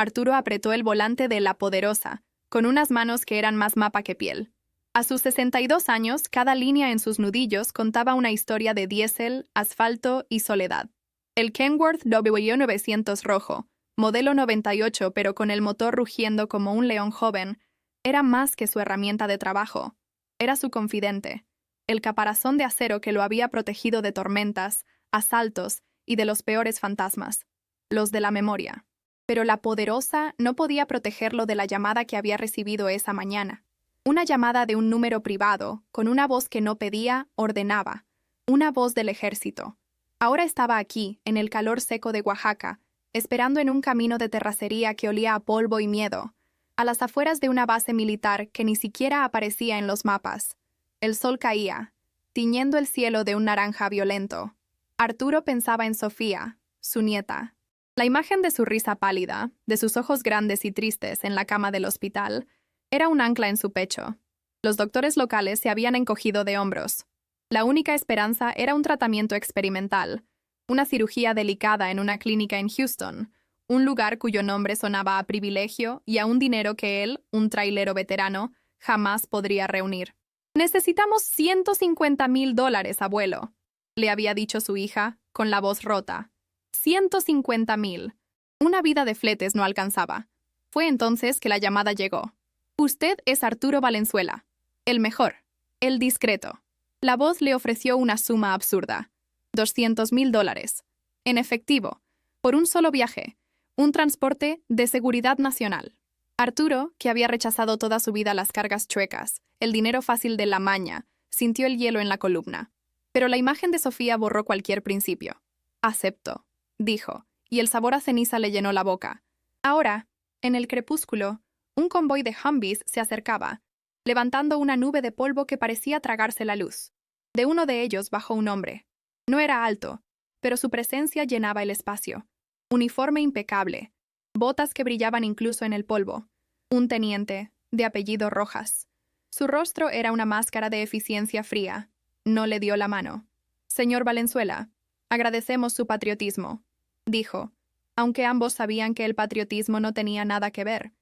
Arturo apretó el volante de La Poderosa, con unas manos que eran más mapa que piel. A sus 62 años, cada línea en sus nudillos contaba una historia de diésel, asfalto y soledad. El Kenworth W900 rojo, modelo 98 pero con el motor rugiendo como un león joven, era más que su herramienta de trabajo. Era su confidente, el caparazón de acero que lo había protegido de tormentas, asaltos y de los peores fantasmas, los de la memoria. Pero La Poderosa no podía protegerlo de la llamada que había recibido esa mañana. Una llamada de un número privado, con una voz que no pedía, ordenaba. Una voz del ejército. Ahora estaba aquí, en el calor seco de Oaxaca, esperando en un camino de terracería que olía a polvo y miedo, a las afueras de una base militar que ni siquiera aparecía en los mapas. El sol caía, tiñendo el cielo de un naranja violento. Arturo pensaba en Sofía, su nieta. La imagen de su risa pálida, de sus ojos grandes y tristes en la cama del hospital, era un ancla en su pecho. Los doctores locales se habían encogido de hombros. La única esperanza era un tratamiento experimental, una cirugía delicada en una clínica en Houston, un lugar cuyo nombre sonaba a privilegio y a un dinero que él, un trailero veterano, jamás podría reunir. «Necesitamos $150,000, abuelo», le había dicho su hija, con la voz rota. 150,000. Una vida de fletes no alcanzaba. Fue entonces que la llamada llegó. «Usted es Arturo Valenzuela. El mejor. El discreto». La voz le ofreció una suma absurda. $200,000. En efectivo. Por un solo viaje. Un transporte de seguridad nacional. Arturo, que había rechazado toda su vida las cargas chuecas, el dinero fácil de la maña, sintió el hielo en la columna. Pero la imagen de Sofía borró cualquier principio. «Acepto», dijo, y el sabor a ceniza le llenó la boca. Ahora, en el crepúsculo, un convoy de Humvees se acercaba, levantando una nube de polvo que parecía tragarse la luz. De uno de ellos bajó un hombre. No era alto, pero su presencia llenaba el espacio. Uniforme impecable, botas que brillaban incluso en el polvo. Un teniente, de apellido Rojas. Su rostro era una máscara de eficiencia fría. No le dio la mano. «Señor Valenzuela, agradecemos su patriotismo», dijo, aunque ambos sabían que el patriotismo no tenía nada que ver.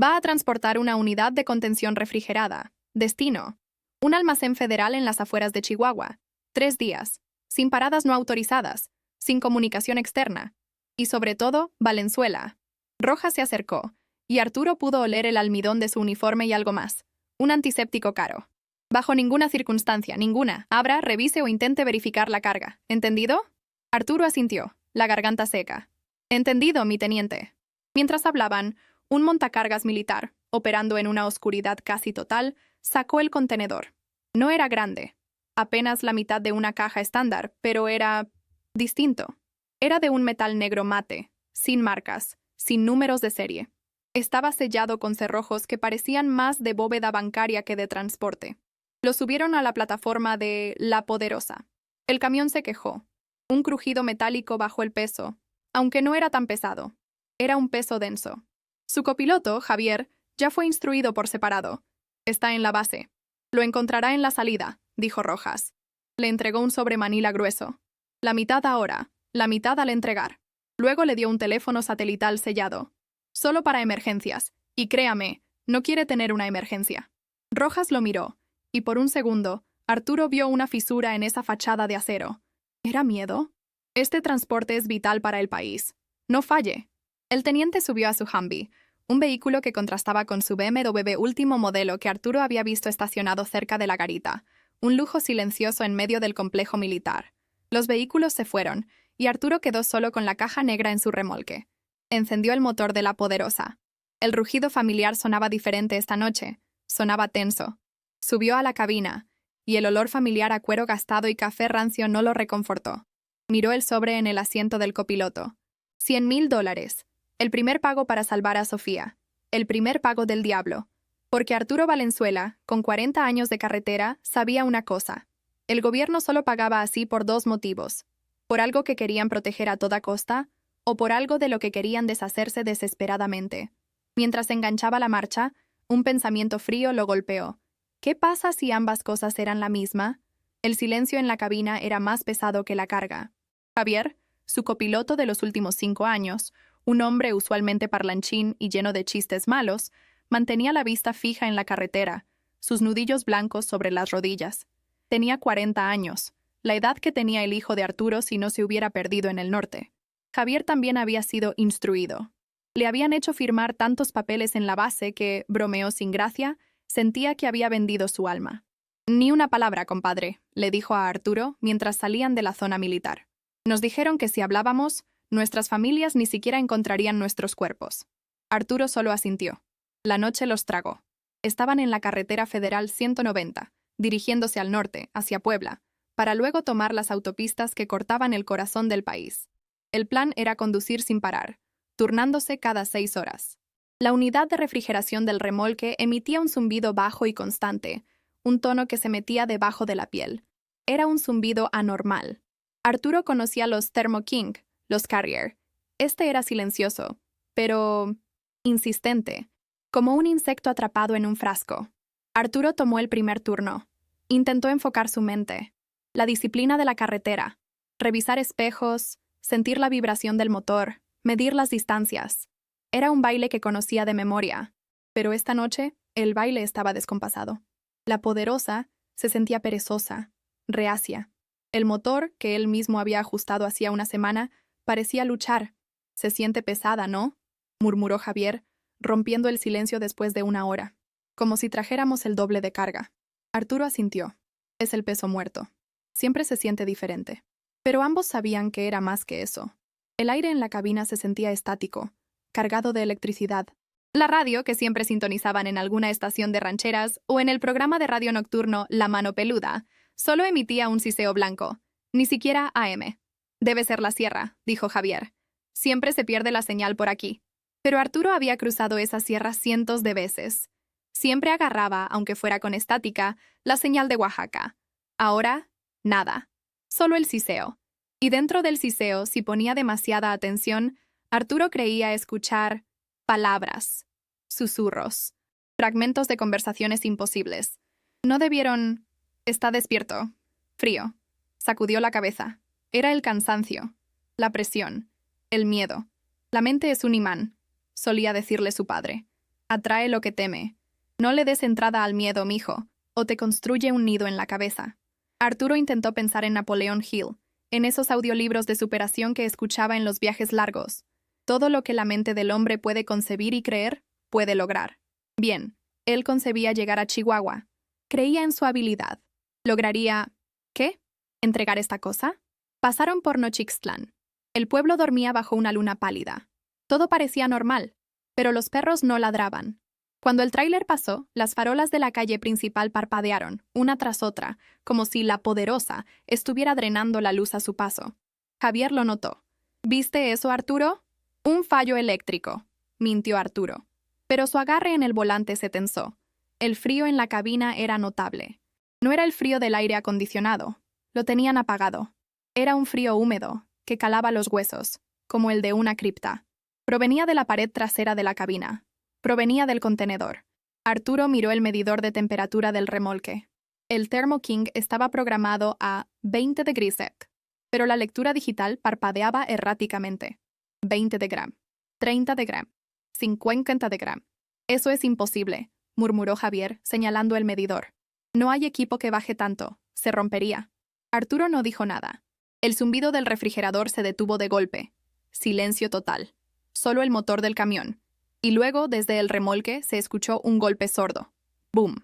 «Va a transportar una unidad de contención refrigerada. Destino: un almacén federal en las afueras de Chihuahua. 3 días, sin paradas no autorizadas, sin comunicación externa. Y sobre todo, Valenzuela». Rojas se acercó, y Arturo pudo oler el almidón de su uniforme y algo más. Un antiséptico caro. «Bajo ninguna circunstancia, ninguna, abra, revise o intente verificar la carga. ¿Entendido?» Arturo asintió, la garganta seca. «Entendido, mi teniente». Mientras hablaban, un montacargas militar, operando en una oscuridad casi total, sacó el contenedor. No era grande, apenas la mitad de una caja estándar, pero era distinto. Era de un metal negro mate, sin marcas, sin números de serie. Estaba sellado con cerrojos que parecían más de bóveda bancaria que de transporte. Lo subieron a la plataforma de La Poderosa. El camión se quejó. Un crujido metálico bajo el peso, aunque no era tan pesado. Era un peso denso. Su copiloto, Javier, ya fue instruido por separado. «Está en la base. Lo encontrará en la salida», dijo Rojas. Le entregó un sobre manila grueso. «La mitad ahora, la mitad al entregar». Luego le dio un teléfono satelital sellado. «Solo para emergencias. Y créame, no quiere tener una emergencia». Rojas lo miró, y por un segundo, Arturo vio una fisura en esa fachada de acero. ¿Era miedo? «Este transporte es vital para el país. No falle». El teniente subió a su Humvee, un vehículo que contrastaba con su BMW último modelo que Arturo había visto estacionado cerca de la garita, un lujo silencioso en medio del complejo militar. Los vehículos se fueron, y Arturo quedó solo con la caja negra en su remolque. Encendió el motor de La Poderosa. El rugido familiar sonaba diferente esta noche, sonaba tenso. Subió a la cabina, y el olor familiar a cuero gastado y café rancio no lo reconfortó. Miró el sobre en el asiento del copiloto. $100,000. El primer pago para salvar a Sofía. El primer pago del diablo. Porque Arturo Valenzuela, con 40 años de carretera, sabía una cosa. El gobierno solo pagaba así por 2 motivos. Por algo que querían proteger a toda costa, o por algo de lo que querían deshacerse desesperadamente. Mientras enganchaba la marcha, un pensamiento frío lo golpeó. ¿Qué pasa si ambas cosas eran la misma? El silencio en la cabina era más pesado que la carga. Javier, su copiloto de los últimos 5 años, un hombre usualmente parlanchín y lleno de chistes malos, mantenía la vista fija en la carretera, sus nudillos blancos sobre las rodillas. Tenía 40 años, la edad que tenía el hijo de Arturo si no se hubiera perdido en el norte. Javier también había sido instruido. Le habían hecho firmar tantos papeles en la base que, bromeó sin gracia, sentía que había vendido su alma. Ni una palabra, compadre, le dijo a Arturo mientras salían de la zona militar. Nos dijeron que si hablábamos, nuestras familias ni siquiera encontrarían nuestros cuerpos. Arturo solo asintió. La noche los tragó. Estaban en la carretera federal 190, dirigiéndose al norte, hacia Puebla, para luego tomar las autopistas que cortaban el corazón del país. El plan era conducir sin parar, turnándose cada 6 horas. La unidad de refrigeración del remolque emitía un zumbido bajo y constante, un tono que se metía debajo de la piel. Era un zumbido anormal. Arturo conocía los Thermo King, los Carrier. Este era silencioso, pero insistente, como un insecto atrapado en un frasco. Arturo tomó el primer turno. Intentó enfocar su mente. La disciplina de la carretera. Revisar espejos, sentir la vibración del motor, medir las distancias. Era un baile que conocía de memoria, pero esta noche el baile estaba descompasado. La poderosa se sentía perezosa, reacia. El motor, que él mismo había ajustado hacía una semana, parecía luchar. «Se siente pesada, ¿no?», murmuró Javier, rompiendo el silencio después de una hora. «Como si trajéramos el doble de carga». Arturo asintió. «Es el peso muerto. Siempre se siente diferente». Pero ambos sabían que era más que eso. El aire en la cabina se sentía estático, cargado de electricidad. La radio, que siempre sintonizaban en alguna estación de rancheras o en el programa de radio nocturno La Mano Peluda, solo emitía un siseo blanco, ni siquiera AM. «Debe ser la sierra», dijo Javier. «Siempre se pierde la señal por aquí». Pero Arturo había cruzado esa sierra cientos de veces. Siempre agarraba, aunque fuera con estática, la señal de Oaxaca. Ahora, nada. Solo el siseo. Y dentro del siseo, si ponía demasiada atención, Arturo creía escuchar palabras, susurros, fragmentos de conversaciones imposibles. No debieron... «Está despierto. Frío». Sacudió la cabeza. Era el cansancio, la presión, el miedo. «La mente es un imán», solía decirle su padre. «Atrae lo que teme. No le des entrada al miedo, mijo, o te construye un nido en la cabeza». Arturo intentó pensar en Napoleon Hill, en esos audiolibros de superación que escuchaba en los viajes largos. Todo lo que la mente del hombre puede concebir y creer, puede lograr. Bien, él concebía llegar a Chihuahua. Creía en su habilidad. ¿Lograría... qué? ¿Entregar esta cosa? Pasaron por Nochixtlán. El pueblo dormía bajo una luna pálida. Todo parecía normal, pero los perros no ladraban. Cuando el tráiler pasó, las farolas de la calle principal parpadearon, una tras otra, como si la poderosa estuviera drenando la luz a su paso. Javier lo notó. «¿Viste eso, Arturo?» «Un fallo eléctrico», mintió Arturo. Pero su agarre en el volante se tensó. El frío en la cabina era notable. No era el frío del aire acondicionado. Lo tenían apagado. Era un frío húmedo, que calaba los huesos, como el de una cripta. Provenía de la pared trasera de la cabina. Provenía del contenedor. Arturo miró el medidor de temperatura del remolque. El Thermo King estaba programado a 20 degrees Celsius, pero la lectura digital parpadeaba erráticamente. 20 de gram, 30 de gram, 50 de gram. «Eso es imposible», murmuró Javier, señalando el medidor. «No hay equipo que baje tanto. Se rompería». Arturo no dijo nada. El zumbido del refrigerador se detuvo de golpe. Silencio total. Solo el motor del camión. Y luego, desde el remolque, se escuchó un golpe sordo. ¡Bum!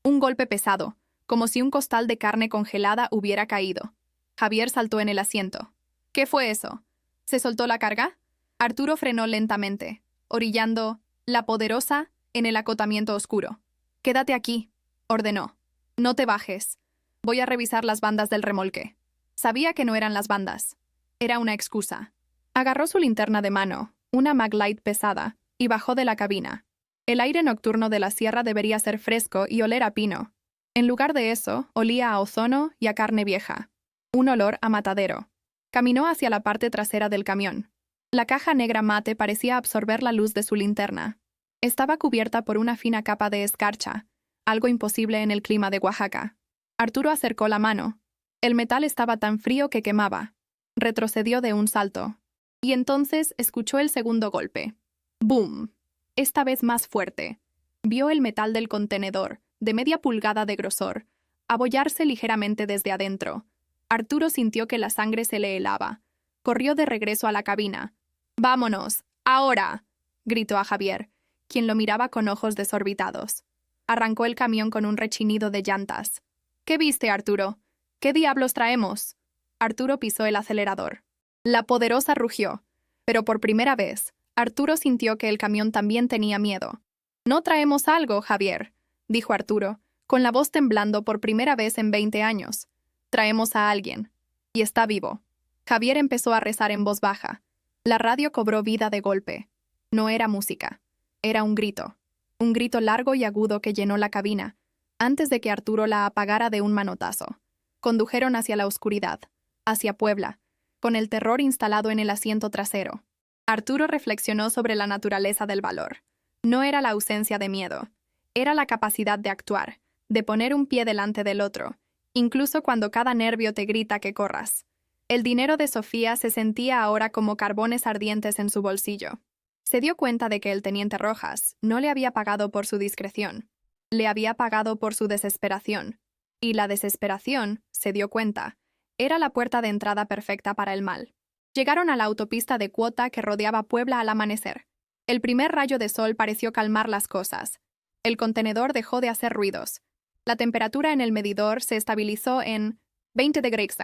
Un golpe pesado, como si un costal de carne congelada hubiera caído. Javier saltó en el asiento. «¿Qué fue eso? ¿Se soltó la carga?» Arturo frenó lentamente, orillando la poderosa en el acotamiento oscuro. «Quédate aquí», ordenó. «No te bajes. Voy a revisar las bandas del remolque». Sabía que no eran las bandas. Era una excusa. Agarró su linterna de mano, una Maglite pesada, y bajó de la cabina. El aire nocturno de la sierra debería ser fresco y oler a pino. En lugar de eso, olía a ozono y a carne vieja. Un olor a matadero. Caminó hacia la parte trasera del camión. La caja negra mate parecía absorber la luz de su linterna. Estaba cubierta por una fina capa de escarcha, algo imposible en el clima de Oaxaca. Arturo acercó la mano. El metal estaba tan frío que quemaba. Retrocedió de un salto. Y entonces escuchó el segundo golpe. ¡Boom! Esta vez más fuerte. Vio el metal del contenedor, de media pulgada de grosor, abollarse ligeramente desde adentro. Arturo sintió que la sangre se le helaba. Corrió de regreso a la cabina. «¡Vámonos! ¡Ahora!», gritó a Javier, quien lo miraba con ojos desorbitados. Arrancó el camión con un rechinido de llantas. «¿Qué viste, Arturo? ¿Qué diablos traemos?». Arturo pisó el acelerador. La poderosa rugió, pero por primera vez, Arturo sintió que el camión también tenía miedo. «No traemos algo, Javier», dijo Arturo, con la voz temblando por primera vez en 20 años. «Traemos a alguien. Y está vivo». Javier empezó a rezar en voz baja. La radio cobró vida de golpe. No era música. Era un grito. Un grito largo y agudo que llenó la cabina, antes de que Arturo la apagara de un manotazo. Condujeron hacia la oscuridad, hacia Puebla, con el terror instalado en el asiento trasero. Arturo reflexionó sobre la naturaleza del valor. No era la ausencia de miedo. Era la capacidad de actuar, de poner un pie delante del otro, incluso cuando cada nervio te grita que corras. El dinero de Sofía se sentía ahora como carbones ardientes en su bolsillo. Se dio cuenta de que el teniente Rojas no le había pagado por su discreción. Le había pagado por su desesperación. Y la desesperación, se dio cuenta, era la puerta de entrada perfecta para el mal. Llegaron a la autopista de cuota que rodeaba Puebla al amanecer. El primer rayo de sol pareció calmar las cosas. El contenedor dejó de hacer ruidos. La temperatura en el medidor se estabilizó en 20 degrees.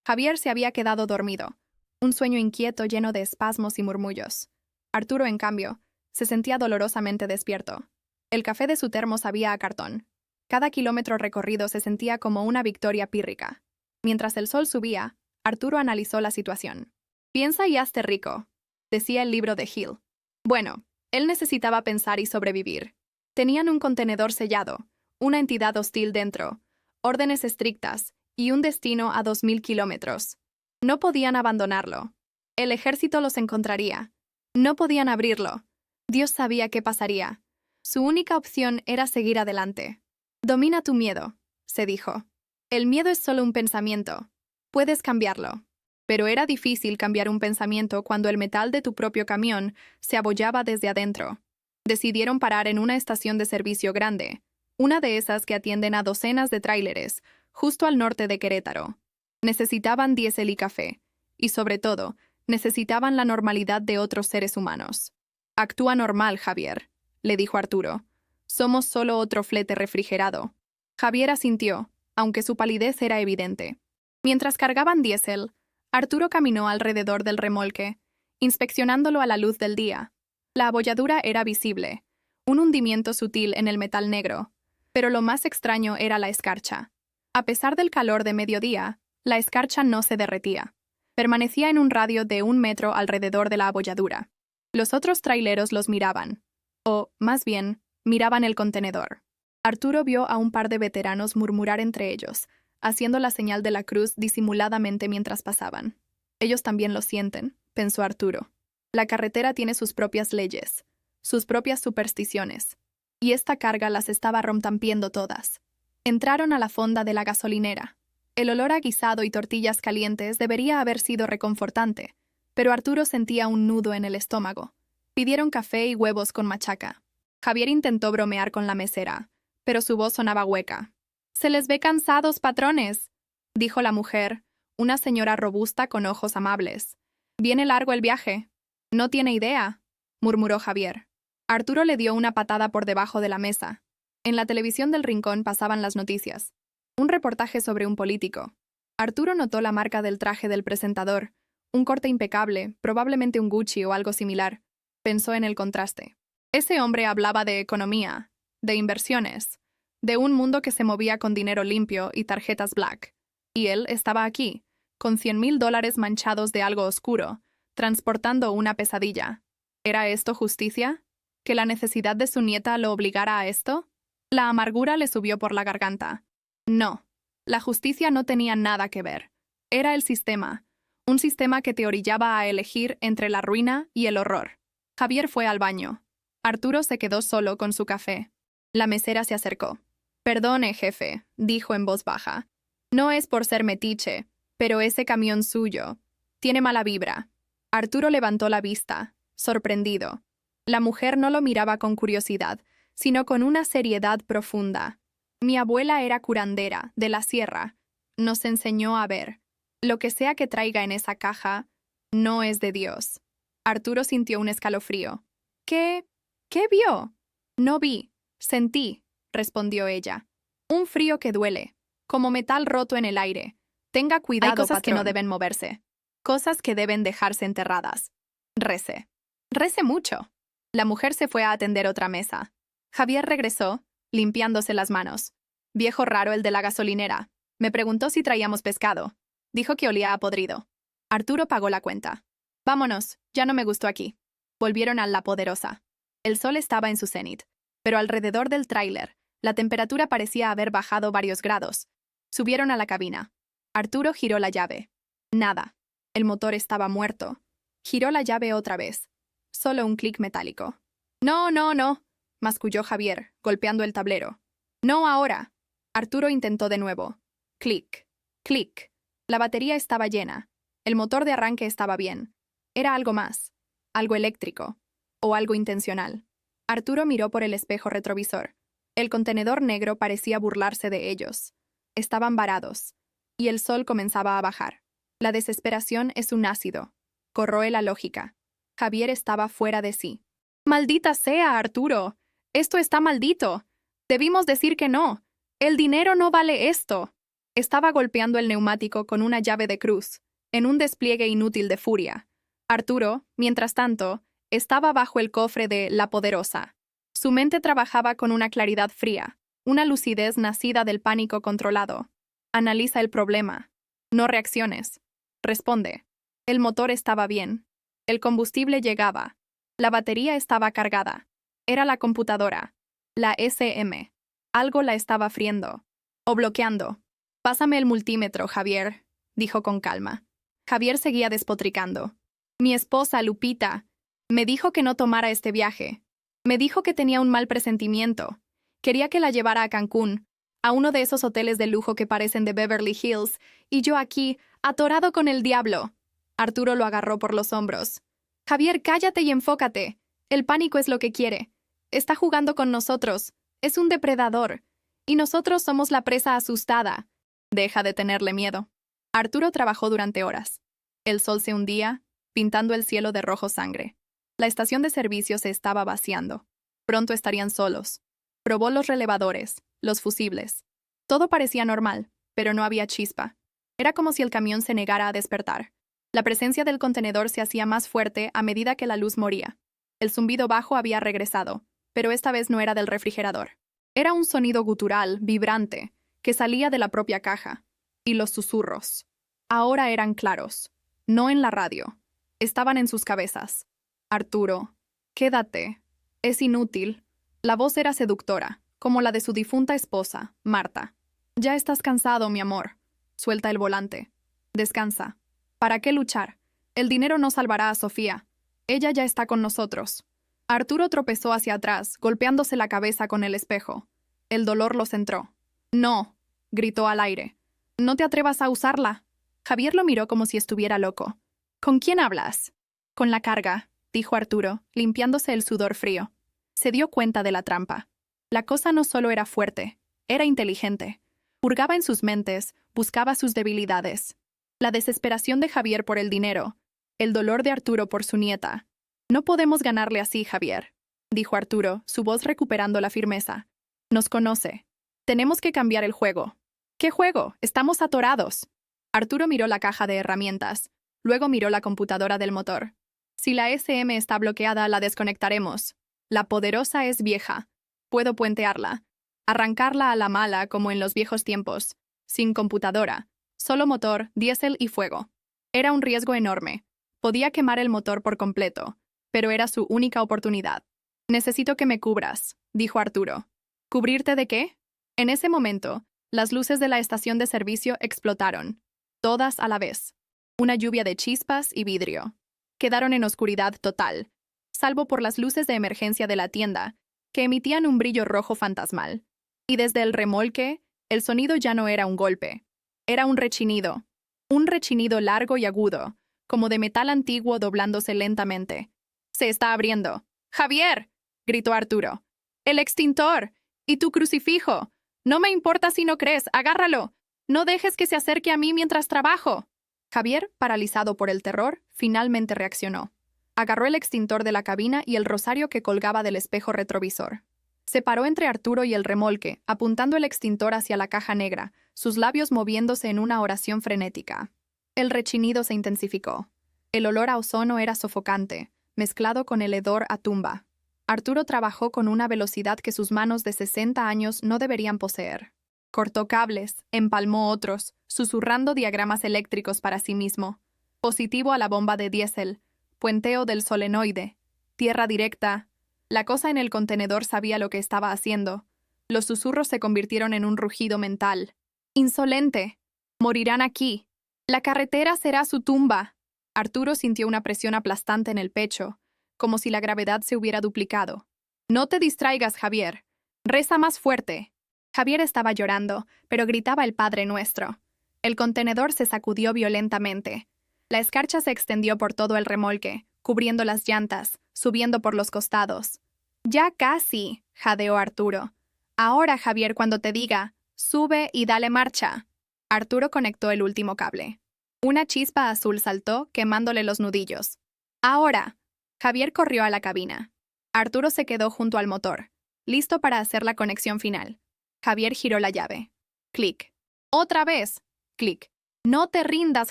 Javier se había quedado dormido, un sueño inquieto lleno de espasmos y murmullos. Arturo, en cambio, se sentía dolorosamente despierto. El café de su termo sabía a cartón. Cada kilómetro recorrido se sentía como una victoria pírrica. Mientras el sol subía, Arturo analizó la situación. «Piensa y hazte rico», decía el libro de Hill. Bueno, él necesitaba pensar y sobrevivir. Tenían un contenedor sellado, una entidad hostil dentro, órdenes estrictas y un destino a 2000 kilómetros. No podían abandonarlo. El ejército los encontraría. No podían abrirlo. Dios sabía qué pasaría. Su única opción era seguir adelante. «Domina tu miedo», se dijo. «El miedo es solo un pensamiento. Puedes cambiarlo». Pero era difícil cambiar un pensamiento cuando el metal de tu propio camión se abollaba desde adentro. Decidieron parar en una estación de servicio grande, una de esas que atienden a docenas de tráileres, justo al norte de Querétaro. Necesitaban diésel y café, y sobre todo, necesitaban la normalidad de otros seres humanos. «Actúa normal, Javier», le dijo Arturo. «Somos solo otro flete refrigerado». Javier asintió, aunque su palidez era evidente. Mientras cargaban diésel, Arturo caminó alrededor del remolque, inspeccionándolo a la luz del día. La abolladura era visible, un hundimiento sutil en el metal negro, pero lo más extraño era la escarcha. A pesar del calor de mediodía, la escarcha no se derretía. Permanecía en un radio de 1 metro alrededor de la abolladura. Los otros traileros los miraban, o, más bien, miraban el contenedor. Arturo vio a un par de veteranos murmurar entre ellos, haciendo la señal de la cruz disimuladamente mientras pasaban. «Ellos también lo sienten», pensó Arturo. «La carretera tiene sus propias leyes, sus propias supersticiones, y esta carga las estaba rompiendo todas». Entraron a la fonda de la gasolinera. El olor a guisado y tortillas calientes debería haber sido reconfortante, pero Arturo sentía un nudo en el estómago. Pidieron café y huevos con machaca. Javier intentó bromear con la mesera, pero su voz sonaba hueca. «Se les ve cansados, patrones», dijo la mujer, una señora robusta con ojos amables. «Viene largo el viaje». «No tiene idea», murmuró Javier. Arturo le dio una patada por debajo de la mesa. En la televisión del rincón pasaban las noticias. Un reportaje sobre un político. Arturo notó la marca del traje del presentador, un corte impecable, probablemente un Gucci o algo similar. Pensó en el contraste. Ese hombre hablaba de economía, de inversiones, de un mundo que se movía con dinero limpio y tarjetas black. Y él estaba aquí, con $100,000 manchados de algo oscuro, transportando una pesadilla. ¿Era esto justicia? ¿Que la necesidad de su nieta lo obligara a esto? La amargura le subió por la garganta. No, la justicia no tenía nada que ver. Era el sistema, un sistema que te orillaba a elegir entre la ruina y el horror. Javier fue al baño. Arturo se quedó solo con su café. La mesera se acercó. «Perdone, jefe», dijo en voz baja. «No es por ser metiche, pero ese camión suyo tiene mala vibra». Arturo levantó la vista, sorprendido. La mujer no lo miraba con curiosidad, sino con una seriedad profunda. Mi abuela era curandera, de la sierra. Nos enseñó a ver. Lo que sea que traiga en esa caja, no es de Dios. Arturo sintió un escalofrío. ¿Qué? ¿Qué vio? No vi, sentí, respondió ella. Un frío que duele, como metal roto en el aire. Tenga cuidado, Hay cosas que no patrón. deben moverse. Cosas que deben dejarse enterradas. Rece. Rece mucho. La mujer se fue a atender otra mesa. Javier regresó, limpiándose las manos. Viejo raro el de la gasolinera. Me preguntó si traíamos pescado. Dijo que olía a podrido. Arturo pagó la cuenta. Vámonos, ya no me gustó aquí. Volvieron a La Poderosa. El sol estaba en su cenit, pero alrededor del tráiler, la temperatura parecía haber bajado varios grados. Subieron a la cabina. Arturo giró la llave. Nada. El motor estaba muerto. Giró la llave otra vez. Solo un clic metálico. No, no, no, masculló Javier, golpeando el tablero. No ahora. Arturo intentó de nuevo. Clic. Clic. La batería estaba llena. El motor de arranque estaba bien. Era algo más. Algo eléctrico. O algo intencional. Arturo miró por el espejo retrovisor. El contenedor negro parecía burlarse de ellos. Estaban varados. Y el sol comenzaba a bajar. La desesperación es un ácido. Corroe la lógica. Javier estaba fuera de sí. ¡Maldita sea, Arturo! ¡Esto está maldito! Debimos decir que no. El dinero no vale esto. Estaba golpeando el neumático con una llave de cruz, en un despliegue inútil de furia. Arturo, mientras tanto, estaba bajo el cofre de La Poderosa. Su mente trabajaba con una claridad fría, una lucidez nacida del pánico controlado. Analiza el problema. No reacciones. Responde. El motor estaba bien. El combustible llegaba. La batería estaba cargada. Era la computadora. La SM. Algo la estaba friendo. O bloqueando. Pásame el multímetro, Javier, dijo con calma. Javier seguía despotricando. Mi esposa, Lupita, me dijo que no tomara este viaje. Me dijo que tenía un mal presentimiento. Quería que la llevara a Cancún, a uno de esos hoteles de lujo que parecen de Beverly Hills, y yo aquí, atorado con el diablo. Arturo lo agarró por los hombros. Javier, cállate y enfócate. El pánico es lo que quiere. Está jugando con nosotros. Es un depredador. Y nosotros somos la presa asustada. Deja de tenerle miedo. Arturo trabajó durante horas. El sol se hundía, pintando el cielo de rojo sangre. La estación de servicio se estaba vaciando. Pronto estarían solos. Probó los relevadores, los fusibles. Todo parecía normal, pero no había chispa. Era como si el camión se negara a despertar. La presencia del contenedor se hacía más fuerte a medida que la luz moría. El zumbido bajo había regresado, pero esta vez no era del refrigerador. Era un sonido gutural, vibrante, que salía de la propia caja. Y los susurros. Ahora eran claros. No en la radio. Estaban en sus cabezas. Arturo, quédate. Es inútil. La voz era seductora, como la de su difunta esposa, Marta. Ya estás cansado, mi amor. Suelta el volante. Descansa. ¿Para qué luchar? El dinero no salvará a Sofía. Ella ya está con nosotros. Arturo tropezó hacia atrás, golpeándose la cabeza con el espejo. El dolor los entró. No, gritó al aire. No te atrevas a usarla. Javier lo miró como si estuviera loco. ¿Con quién hablas? Con la carga, dijo Arturo, limpiándose el sudor frío. Se dio cuenta de la trampa. La cosa no solo era fuerte, era inteligente. Hurgaba en sus mentes, buscaba sus debilidades. La desesperación de Javier por el dinero, el dolor de Arturo por su nieta. No podemos ganarle así, Javier, dijo Arturo, su voz recuperando la firmeza. Nos conoce. Tenemos que cambiar el juego. ¿Qué juego? Estamos atorados. Arturo miró la caja de herramientas, luego miró la computadora del motor. Si la SM está bloqueada, la desconectaremos. La Poderosa es vieja. Puedo puentearla. Arrancarla a la mala como en los viejos tiempos. Sin computadora. Solo motor, diésel y fuego. Era un riesgo enorme. Podía quemar el motor por completo, pero era su única oportunidad. Necesito que me cubras, dijo Arturo. ¿Cubrirte de qué? En ese momento, las luces de la estación de servicio explotaron. Todas a la vez. Una lluvia de chispas y vidrio. Quedaron en oscuridad total, salvo por las luces de emergencia de la tienda, que emitían un brillo rojo fantasmal. Y desde el remolque, el sonido ya no era un golpe. Era un rechinido largo y agudo, como de metal antiguo doblándose lentamente. «Se está abriendo». «¡Javier!», gritó Arturo. «¡El extintor! ¡Y tu crucifijo! No me importa si no crees, agárralo. No dejes que se acerque a mí mientras trabajo». Javier, paralizado por el terror, finalmente reaccionó. Agarró el extintor de la cabina y el rosario que colgaba del espejo retrovisor. Se paró entre Arturo y el remolque, apuntando el extintor hacia la caja negra, sus labios moviéndose en una oración frenética. El rechinido se intensificó. El olor a ozono era sofocante, mezclado con el hedor a tumba. Arturo trabajó con una velocidad que sus manos de 60 años no deberían poseer. Cortó cables, empalmó otros, susurrando diagramas eléctricos para sí mismo. Positivo a la bomba de diésel, puenteo del solenoide, tierra directa. La cosa en el contenedor sabía lo que estaba haciendo. Los susurros se convirtieron en un rugido mental. «¡Insolente! Morirán aquí. La carretera será su tumba». Arturo sintió una presión aplastante en el pecho, como si la gravedad se hubiera duplicado. «No te distraigas, Javier. Reza más fuerte». Javier estaba llorando, pero gritaba el Padre Nuestro. El contenedor se sacudió violentamente. La escarcha se extendió por todo el remolque, cubriendo las llantas, subiendo por los costados. «Ya casi», jadeó Arturo. «Ahora, Javier, cuando te diga, sube y dale marcha». Arturo conectó el último cable. Una chispa azul saltó, quemándole los nudillos. «Ahora». Javier corrió a la cabina. Arturo se quedó junto al motor, listo para hacer la conexión final. Javier giró la llave. Clic. «¡Otra vez!». Clic. «No te rindas,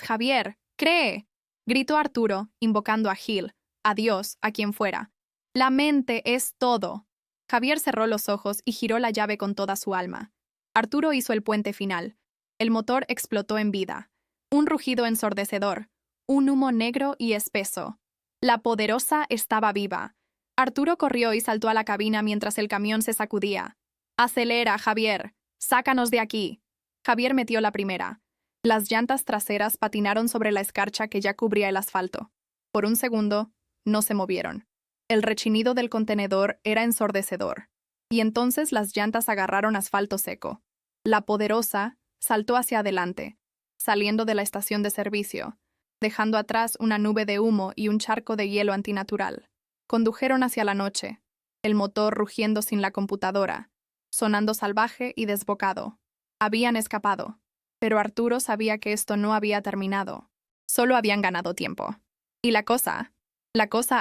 Javier. Cree», gritó Arturo, invocando a Gil, a Dios, a quien fuera. «La mente es todo». Javier cerró los ojos y giró la llave con toda su alma. Arturo hizo el puente final. El motor explotó en vida. Un rugido ensordecedor. Un humo negro y espeso. La poderosa estaba viva. Arturo corrió y saltó a la cabina mientras el camión se sacudía. «Acelera, Javier. Sácanos de aquí». Javier metió la primera. Las llantas traseras patinaron sobre la escarcha que ya cubría el asfalto. Por un segundo, no se movieron. El rechinido del contenedor era ensordecedor. Y entonces las llantas agarraron asfalto seco. La poderosa saltó hacia adelante, saliendo de la estación de servicio, dejando atrás una nube de humo y un charco de hielo antinatural. Condujeron hacia la noche, el motor rugiendo sin la computadora, sonando salvaje y desbocado. Habían escapado. Pero Arturo sabía que esto no había terminado. Solo habían ganado tiempo. Y la cosa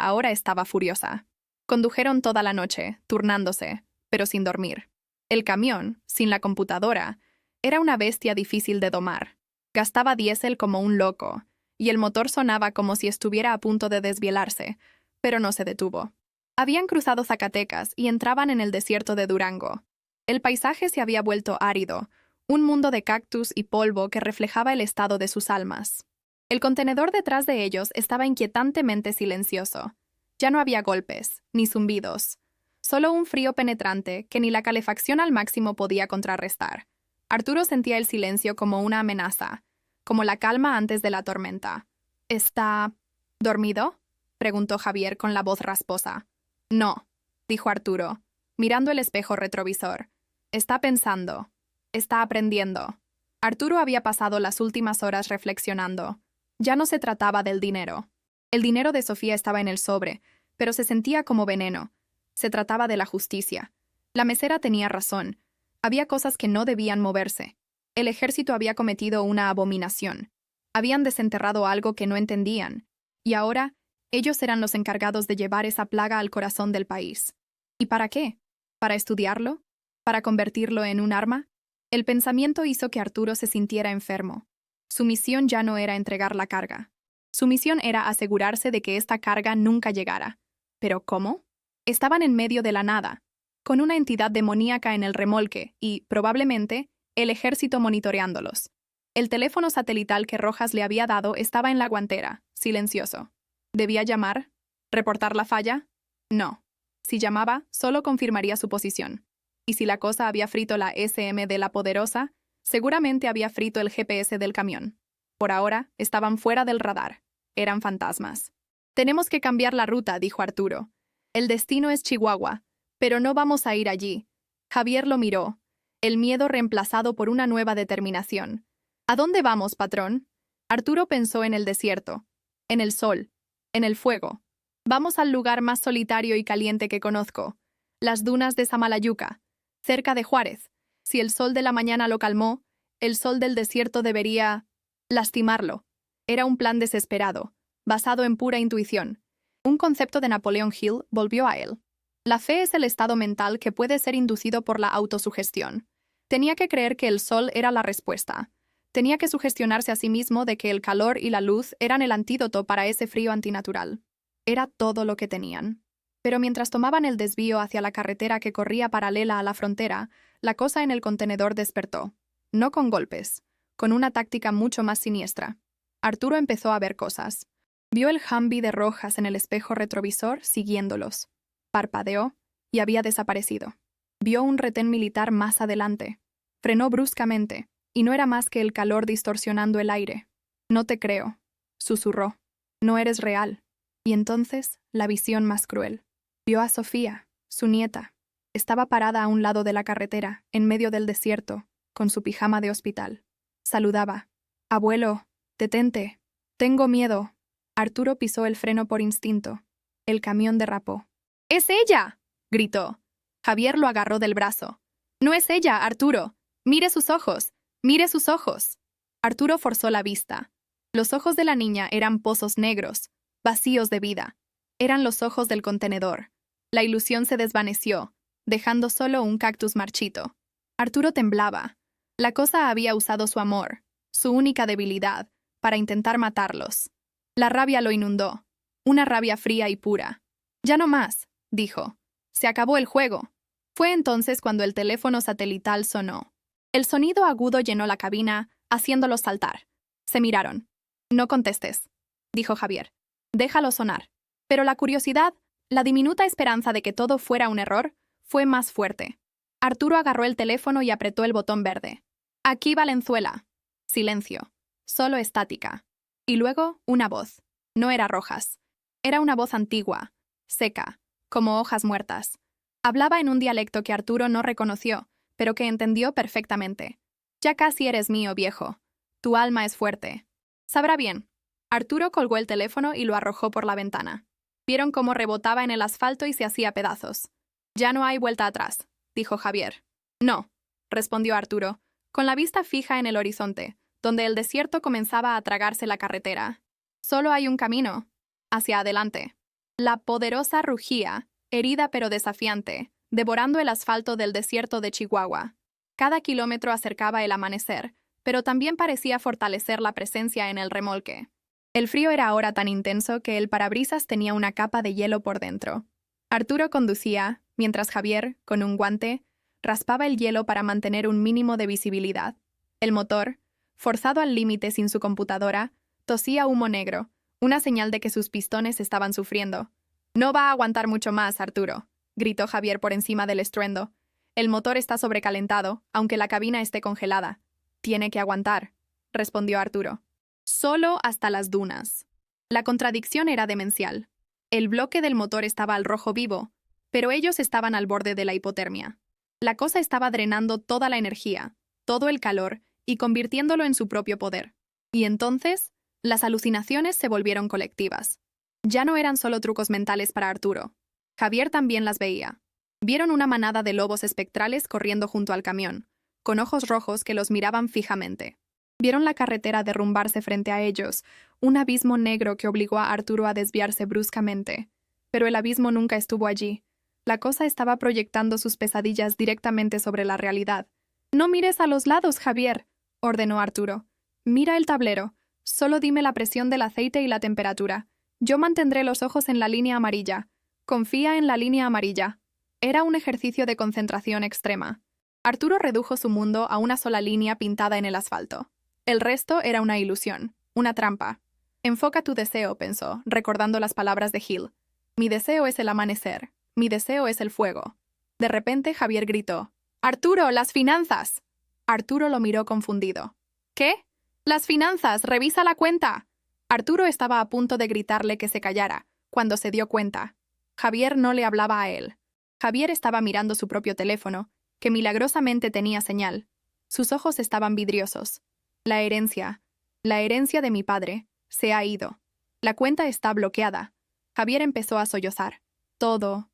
ahora estaba furiosa. Condujeron toda la noche, turnándose, pero sin dormir. El camión, sin la computadora, era una bestia difícil de domar. Gastaba diésel como un loco, y el motor sonaba como si estuviera a punto de desvielarse, pero no se detuvo. Habían cruzado Zacatecas y entraban en el desierto de Durango. El paisaje se había vuelto árido, un mundo de cactus y polvo que reflejaba el estado de sus almas. El contenedor detrás de ellos estaba inquietantemente silencioso. Ya no había golpes, ni zumbidos. Solo un frío penetrante que ni la calefacción al máximo podía contrarrestar. Arturo sentía el silencio como una amenaza, como la calma antes de la tormenta. «¿Está dormido?», preguntó Javier con la voz rasposa. «No», dijo Arturo, mirando el espejo retrovisor. «Está pensando. Está aprendiendo». Arturo había pasado las últimas horas reflexionando. Ya no se trataba del dinero. El dinero de Sofía estaba en el sobre, pero se sentía como veneno. Se trataba de la justicia. La mesera tenía razón. Había cosas que no debían moverse. El ejército había cometido una abominación. Habían desenterrado algo que no entendían. Y ahora, ellos eran los encargados de llevar esa plaga al corazón del país. ¿Y para qué? ¿Para estudiarlo? ¿Para convertirlo en un arma? El pensamiento hizo que Arturo se sintiera enfermo. Su misión ya no era entregar la carga. Su misión era asegurarse de que esta carga nunca llegara. ¿Pero cómo? Estaban en medio de la nada, con una entidad demoníaca en el remolque y, probablemente, el ejército monitoreándolos. El teléfono satelital que Rojas le había dado estaba en la guantera, silencioso. ¿Debía llamar? ¿Reportar la falla? No. Si llamaba, solo confirmaría su posición. Y si la cosa había frito la SM de la Poderosa, seguramente había frito el GPS del camión. Por ahora, estaban fuera del radar. Eran fantasmas. «Tenemos que cambiar la ruta», dijo Arturo. «El destino es Chihuahua, pero no vamos a ir allí». Javier lo miró, el miedo reemplazado por una nueva determinación. «¿A dónde vamos, patrón?». Arturo pensó en el desierto. En el sol. En el fuego. Vamos al lugar más solitario y caliente que conozco. Las dunas de Samalayuca, cerca de Juárez. Si el sol de la mañana lo calmó, el sol del desierto debería lastimarlo. Era un plan desesperado, basado en pura intuición. Un concepto de Napoleon Hill volvió a él. La fe es el estado mental que puede ser inducido por la autosugestión. Tenía que creer que el sol era la respuesta. Tenía que sugestionarse a sí mismo de que el calor y la luz eran el antídoto para ese frío antinatural. Era todo lo que tenían. Pero mientras tomaban el desvío hacia la carretera que corría paralela a la frontera, la cosa en el contenedor despertó. No con golpes, con una táctica mucho más siniestra. Arturo empezó a ver cosas. Vio el Humvee de Rojas en el espejo retrovisor siguiéndolos. Parpadeó y había desaparecido. Vio un retén militar más adelante. Frenó bruscamente, y no era más que el calor distorsionando el aire. «No te creo», susurró. «No eres real». Y entonces, la visión más cruel. Vio a Sofía, su nieta. Estaba parada a un lado de la carretera, en medio del desierto, con su pijama de hospital. Saludaba. «Abuelo, detente. Tengo miedo». Arturo pisó el freno por instinto. El camión derrapó. «¡Es ella!», gritó. Javier lo agarró del brazo. «No es ella, Arturo. Mire sus ojos. Mire sus ojos». Arturo forzó la vista. Los ojos de la niña eran pozos negros, vacíos de vida. Eran los ojos del contenedor. La ilusión se desvaneció, dejando solo un cactus marchito. Arturo temblaba. La cosa había usado su amor, su única debilidad, para intentar matarlos. La rabia lo inundó. Una rabia fría y pura. «Ya no más», dijo. «Se acabó el juego». Fue entonces cuando el teléfono satelital sonó. El sonido agudo llenó la cabina, haciéndolos saltar. Se miraron. «No contestes», dijo Javier. «Déjalo sonar». Pero la curiosidad, la diminuta esperanza de que todo fuera un error, fue más fuerte. Arturo agarró el teléfono y apretó el botón verde. «Aquí Valenzuela». Silencio. Solo estática. Y luego, una voz. No era Rojas. Era una voz antigua, seca, como hojas muertas. Hablaba en un dialecto que Arturo no reconoció, pero que entendió perfectamente. «Ya casi eres mío, viejo. Tu alma es fuerte». «Sabrá bien». Arturo colgó el teléfono y lo arrojó por la ventana. Vieron cómo rebotaba en el asfalto y se hacía pedazos. «Ya no hay vuelta atrás», dijo Javier. «No», respondió Arturo, con la vista fija en el horizonte, donde el desierto comenzaba a tragarse la carretera. «Solo hay un camino. Hacia adelante». La poderosa rugía, herida pero desafiante, devorando el asfalto del desierto de Chihuahua. Cada kilómetro acercaba el amanecer, pero también parecía fortalecer la presencia en el remolque. El frío era ahora tan intenso que el parabrisas tenía una capa de hielo por dentro. Arturo conducía, mientras Javier, con un guante, raspaba el hielo para mantener un mínimo de visibilidad. El motor, forzado al límite sin su computadora, tosía humo negro, una señal de que sus pistones estaban sufriendo. «No va a aguantar mucho más, Arturo», gritó Javier por encima del estruendo. «El motor está sobrecalentado, aunque la cabina esté congelada». «Tiene que aguantar», respondió Arturo. «Solo hasta las dunas». La contradicción era demencial. El bloque del motor estaba al rojo vivo, pero ellos estaban al borde de la hipotermia. La cosa estaba drenando toda la energía, todo el calor, y convirtiéndolo en su propio poder. Y entonces, las alucinaciones se volvieron colectivas. Ya no eran solo trucos mentales para Arturo. Javier también las veía. Vieron una manada de lobos espectrales corriendo junto al camión, con ojos rojos que los miraban fijamente. Vieron la carretera derrumbarse frente a ellos, un abismo negro que obligó a Arturo a desviarse bruscamente. Pero el abismo nunca estuvo allí. La cosa estaba proyectando sus pesadillas directamente sobre la realidad. «No mires a los lados, Javier», ordenó Arturo. «Mira el tablero. Solo dime la presión del aceite y la temperatura. Yo mantendré los ojos en la línea amarilla. Confía en la línea amarilla». Era un ejercicio de concentración extrema. Arturo redujo su mundo a una sola línea pintada en el asfalto. El resto era una ilusión, una trampa. «Enfoca tu deseo», pensó, recordando las palabras de Hill. «Mi deseo es el amanecer. Mi deseo es el fuego». De repente Javier gritó: «¡Arturo, las finanzas!». Arturo lo miró confundido. «¿Qué? ¡Las finanzas! ¡Revisa la cuenta!». Arturo estaba a punto de gritarle que se callara, cuando se dio cuenta. Javier no le hablaba a él. Javier estaba mirando su propio teléfono, que milagrosamente tenía señal. Sus ojos estaban vidriosos. La herencia de mi padre, se ha ido. La cuenta está bloqueada. Javier empezó a sollozar. Todo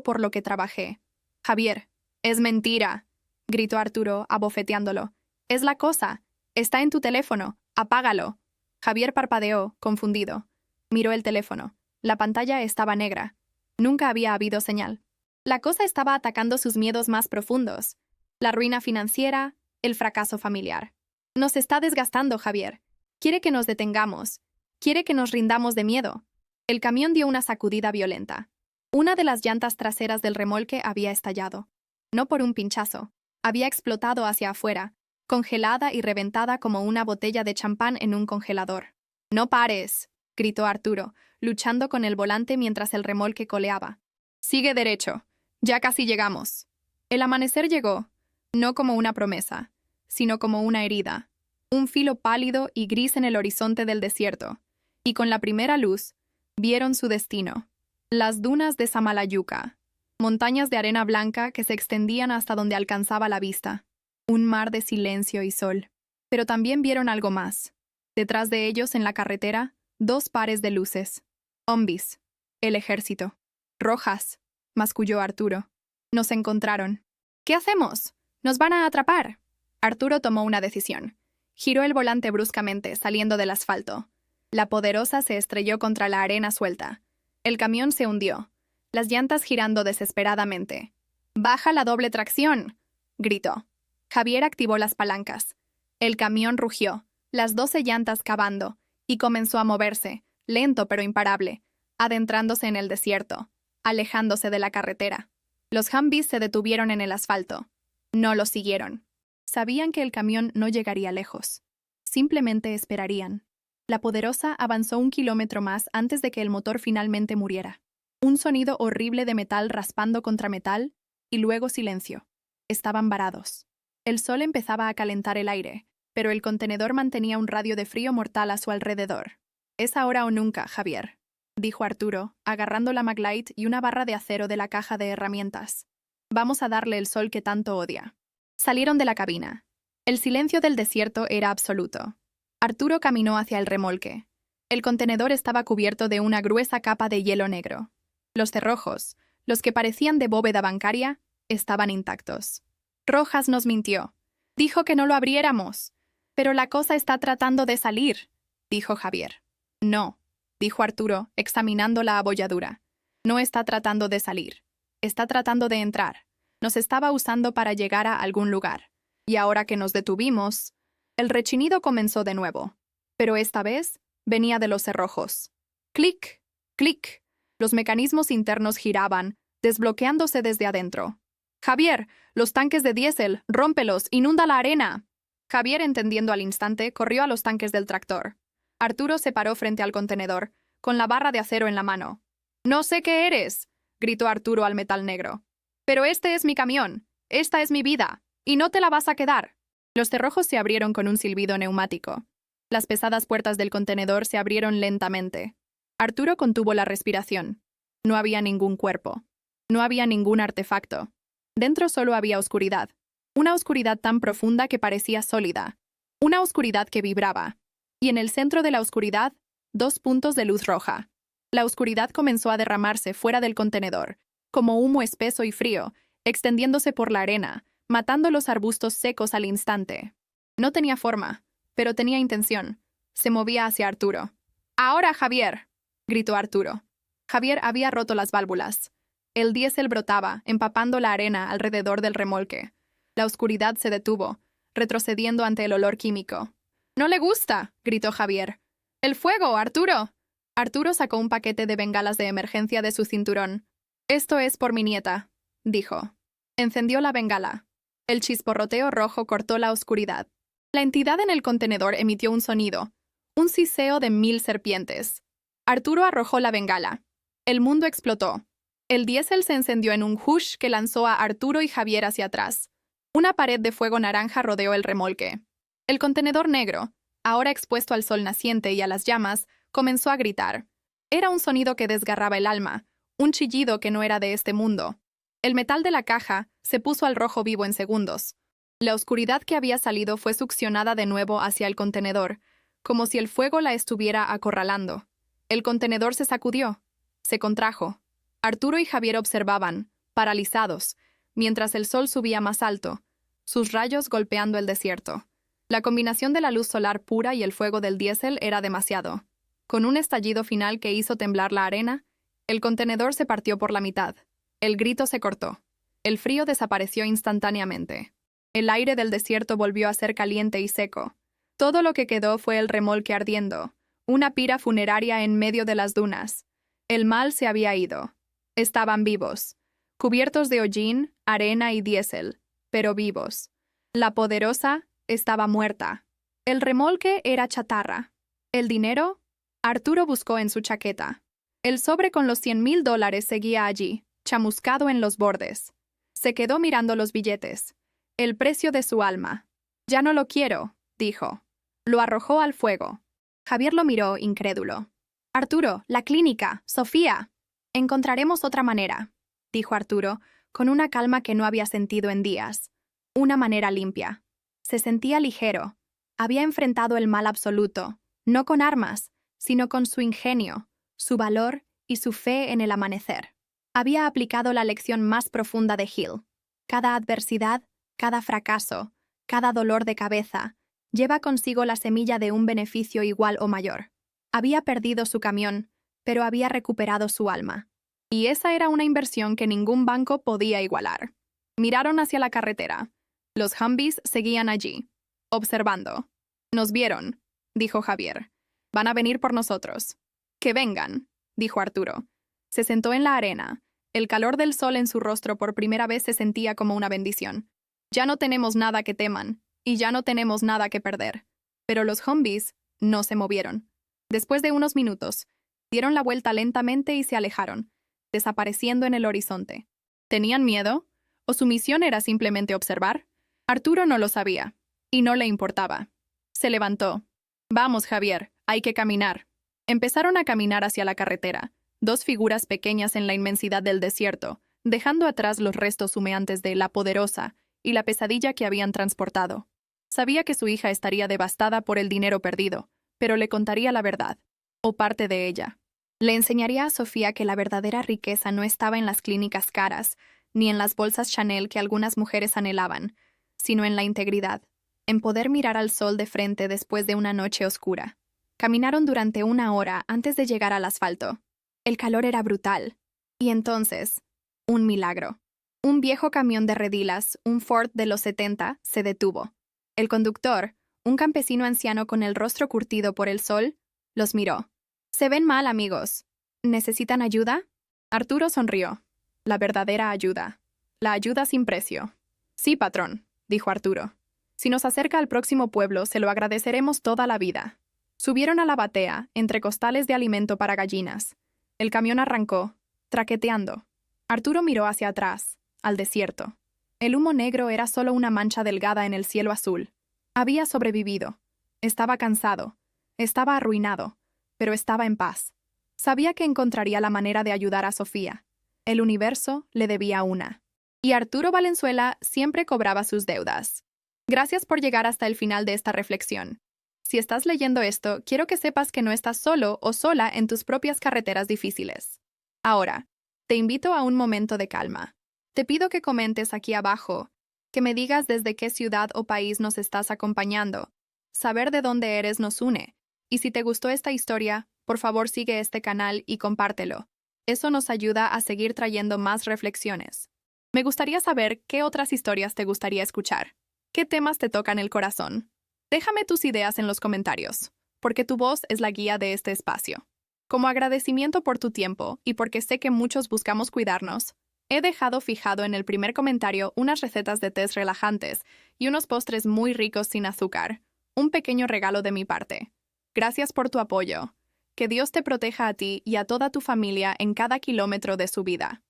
por lo que trabajé. Javier, es mentira, gritó Arturo, abofeteándolo. Es la cosa. Está en tu teléfono. Apágalo. Javier parpadeó, confundido. Miró el teléfono. La pantalla estaba negra. Nunca había habido señal. La cosa estaba atacando sus miedos más profundos. La ruina financiera, el fracaso familiar. Nos está desgastando, Javier. Quiere que nos detengamos. Quiere que nos rindamos de miedo. El camión dio una sacudida violenta. Una de las llantas traseras del remolque había estallado. No por un pinchazo. Había explotado hacia afuera, congelada y reventada como una botella de champán en un congelador. «¡No pares!», gritó Arturo, luchando con el volante mientras el remolque coleaba. «Sigue derecho. Ya casi llegamos». El amanecer llegó, no como una promesa, sino como una herida, un filo pálido y gris en el horizonte del desierto, y con la primera luz, vieron su destino. Las dunas de Samalayuca, montañas de arena blanca que se extendían hasta donde alcanzaba la vista. Un mar de silencio y sol. Pero también vieron algo más. Detrás de ellos, en la carretera, 2 pares de luces. Zombies. El ejército. «Rojas», masculló Arturo. «Nos encontraron». «¿Qué hacemos? ¡Nos van a atrapar!». Arturo tomó una decisión. Giró el volante bruscamente, saliendo del asfalto. La Poderosa se estrelló contra la arena suelta. El camión se hundió, las llantas girando desesperadamente. «¡Baja la doble tracción!», gritó. Javier activó las palancas. El camión rugió, las 12 llantas cavando, y comenzó a moverse, lento pero imparable, adentrándose en el desierto, alejándose de la carretera. Los Humvees se detuvieron en el asfalto. No los siguieron. Sabían que el camión no llegaría lejos. Simplemente esperarían. La Poderosa avanzó 1 kilómetro más antes de que el motor finalmente muriera. Un sonido horrible de metal raspando contra metal, y luego silencio. Estaban varados. El sol empezaba a calentar el aire, pero el contenedor mantenía un radio de frío mortal a su alrededor. «Es ahora o nunca, Javier», dijo Arturo, agarrando la Maglite y una barra de acero de la caja de herramientas. «Vamos a darle el sol que tanto odia». Salieron de la cabina. El silencio del desierto era absoluto. Arturo caminó hacia el remolque. El contenedor estaba cubierto de una gruesa capa de hielo negro. Los cerrojos, los que parecían de bóveda bancaria, estaban intactos. «Rojas nos mintió. Dijo que no lo abriéramos. Pero la cosa está tratando de salir», dijo Javier. «No», dijo Arturo, examinando la abolladura. «No está tratando de salir. Está tratando de entrar. Nos estaba usando para llegar a algún lugar. Y ahora que nos detuvimos...». El rechinido comenzó de nuevo, pero esta vez venía de los cerrojos. Clic, clic. Los mecanismos internos giraban, desbloqueándose desde adentro. «Javier, los tanques de diésel, rómpelos, inunda la arena». Javier, entendiendo al instante, corrió a los tanques del tractor. Arturo se paró frente al contenedor, con la barra de acero en la mano. «No sé qué eres», gritó Arturo al metal negro. «Pero este es mi camión, esta es mi vida, y no te la vas a quedar». Los cerrojos se abrieron con un silbido neumático. Las pesadas puertas del contenedor se abrieron lentamente. Arturo contuvo la respiración. No había ningún cuerpo. No había ningún artefacto. Dentro solo había oscuridad. Una oscuridad tan profunda que parecía sólida. Una oscuridad que vibraba. Y en el centro de la oscuridad, 2 puntos de luz roja. La oscuridad comenzó a derramarse fuera del contenedor, como humo espeso y frío, extendiéndose por la arena, matando los arbustos secos al instante. No tenía forma, pero tenía intención. Se movía hacia Arturo. «¡Ahora, Javier!», gritó Arturo. Javier había roto las válvulas. El diésel brotaba, empapando la arena alrededor del remolque. La oscuridad se detuvo, retrocediendo ante el olor químico. «¡No le gusta!», gritó Javier. «¡El fuego, Arturo!». Arturo sacó un paquete de bengalas de emergencia de su cinturón. «Esto es por mi nieta», dijo. Encendió la bengala. El chisporroteo rojo cortó la oscuridad. La entidad en el contenedor emitió un sonido, un siseo de 1000 serpientes. Arturo arrojó la bengala. El mundo explotó. El diésel se encendió en un hush que lanzó a Arturo y Javier hacia atrás. Una pared de fuego naranja rodeó el remolque. El contenedor negro, ahora expuesto al sol naciente y a las llamas, comenzó a gritar. Era un sonido que desgarraba el alma, un chillido que no era de este mundo. El metal de la caja se puso al rojo vivo en segundos. La oscuridad que había salido fue succionada de nuevo hacia el contenedor, como si el fuego la estuviera acorralando. El contenedor se sacudió, se contrajo. Arturo y Javier observaban, paralizados, mientras el sol subía más alto, sus rayos golpeando el desierto. La combinación de la luz solar pura y el fuego del diésel era demasiado. Con un estallido final que hizo temblar la arena, el contenedor se partió por la mitad. El grito se cortó. El frío desapareció instantáneamente. El aire del desierto volvió a ser caliente y seco. Todo lo que quedó fue el remolque ardiendo, una pira funeraria en medio de las dunas. El mal se había ido. Estaban vivos, cubiertos de hollín, arena y diésel, pero vivos. La poderosa estaba muerta. El remolque era chatarra. ¿El dinero? Arturo buscó en su chaqueta. El sobre con los $100,000 seguía allí, chamuscado en los bordes. Se quedó mirando los billetes. El precio de su alma. «Ya no lo quiero», dijo. Lo arrojó al fuego. Javier lo miró, incrédulo. «Arturo, la clínica, Sofía». «Encontraremos otra manera», dijo Arturo, con una calma que no había sentido en días. Una manera limpia. Se sentía ligero. Había enfrentado el mal absoluto, no con armas, sino con su ingenio, su valor y su fe en el amanecer. Había aplicado la lección más profunda de Hill. Cada adversidad, cada fracaso, cada dolor de cabeza, lleva consigo la semilla de un beneficio igual o mayor. Había perdido su camión, pero había recuperado su alma. Y esa era una inversión que ningún banco podía igualar. Miraron hacia la carretera. Los Humvees seguían allí, observando. «Nos vieron», dijo Javier. «Van a venir por nosotros». «Que vengan», dijo Arturo. Se sentó en la arena. El calor del sol en su rostro por primera vez se sentía como una bendición. «Ya no tenemos nada que teman, y ya no tenemos nada que perder». Pero los Humvees no se movieron. Después de unos minutos, dieron la vuelta lentamente y se alejaron, desapareciendo en el horizonte. ¿Tenían miedo? ¿O su misión era simplemente observar? Arturo no lo sabía, y no le importaba. Se levantó. «Vamos, Javier, hay que caminar». Empezaron a caminar hacia la carretera, dos figuras pequeñas en la inmensidad del desierto, dejando atrás los restos humeantes de La Poderosa y la pesadilla que habían transportado. Sabía que su hija estaría devastada por el dinero perdido, pero le contaría la verdad, o parte de ella. Le enseñaría a Sofía que la verdadera riqueza no estaba en las clínicas caras, ni en las bolsas Chanel que algunas mujeres anhelaban, sino en la integridad, en poder mirar al sol de frente después de una noche oscura. Caminaron durante 1 hora antes de llegar al asfalto. El calor era brutal. Y entonces, un milagro. Un viejo camión de redilas, un Ford de los 70, se detuvo. El conductor, un campesino anciano con el rostro curtido por el sol, los miró. «Se ven mal, amigos. ¿Necesitan ayuda?» Arturo sonrió. La verdadera ayuda. La ayuda sin precio. «Sí, patrón», dijo Arturo. «Si nos acerca al próximo pueblo, se lo agradeceremos toda la vida». Subieron a la batea, entre costales de alimento para gallinas. El camión arrancó, traqueteando. Arturo miró hacia atrás, al desierto. El humo negro era solo una mancha delgada en el cielo azul. Había sobrevivido. Estaba cansado. Estaba arruinado. Pero estaba en paz. Sabía que encontraría la manera de ayudar a Sofía. El universo le debía una. Y Arturo Valenzuela siempre cobraba sus deudas. Gracias por llegar hasta el final de esta reflexión. Si estás leyendo esto, quiero que sepas que no estás solo o sola en tus propias carreteras difíciles. Ahora, te invito a un momento de calma. Te pido que comentes aquí abajo, que me digas desde qué ciudad o país nos estás acompañando. Saber de dónde eres nos une. Y si te gustó esta historia, por favor sigue este canal y compártelo. Eso nos ayuda a seguir trayendo más reflexiones. Me gustaría saber qué otras historias te gustaría escuchar. ¿Qué temas te tocan el corazón? Déjame tus ideas en los comentarios, porque tu voz es la guía de este espacio. Como agradecimiento por tu tiempo y porque sé que muchos buscamos cuidarnos, he dejado fijado en el primer comentario unas recetas de tés relajantes y unos postres muy ricos sin azúcar. Un pequeño regalo de mi parte. Gracias por tu apoyo. Que Dios te proteja a ti y a toda tu familia en cada kilómetro de su vida.